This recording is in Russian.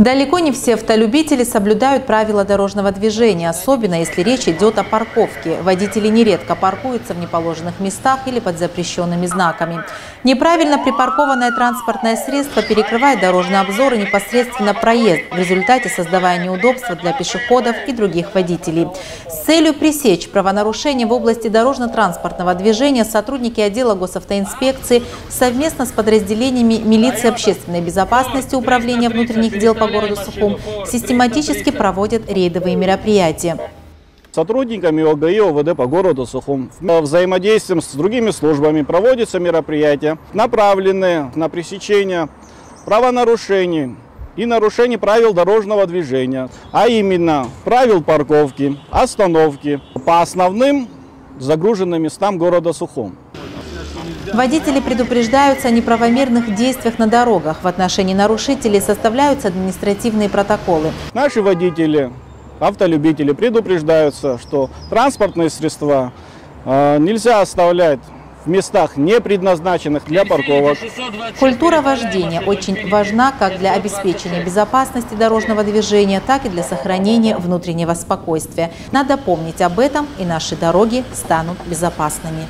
Далеко не все автолюбители соблюдают правила дорожного движения, особенно если речь идет о парковке. Водители нередко паркуются в неположенных местах или под запрещенными знаками. Неправильно припаркованное транспортное средство перекрывает дорожный обзор и непосредственно проезд, в результате создавая неудобства для пешеходов и других водителей. С целью пресечь правонарушения в области дорожно-транспортного движения сотрудники отдела госавтоинспекции совместно с подразделениями милиции общественной безопасности Управления внутренних дел по городу Сухум систематически проводят рейдовые мероприятия. Сотрудниками ОГАИ ОВД по городу Сухум взаимодействием с другими службами проводятся мероприятия, направленные на пресечение правонарушений и нарушений правил дорожного движения, а именно правил парковки, остановки по основным загруженным местам города Сухум. Водители предупреждаются о неправомерных действиях на дорогах. В отношении нарушителей составляются административные протоколы. Наши водители, автолюбители предупреждаются, что транспортные средства нельзя оставлять в местах, не предназначенных для парковок. Культура вождения очень важна как для обеспечения безопасности дорожного движения, так и для сохранения внутреннего спокойствия. Надо помнить об этом, и наши дороги станут безопасными.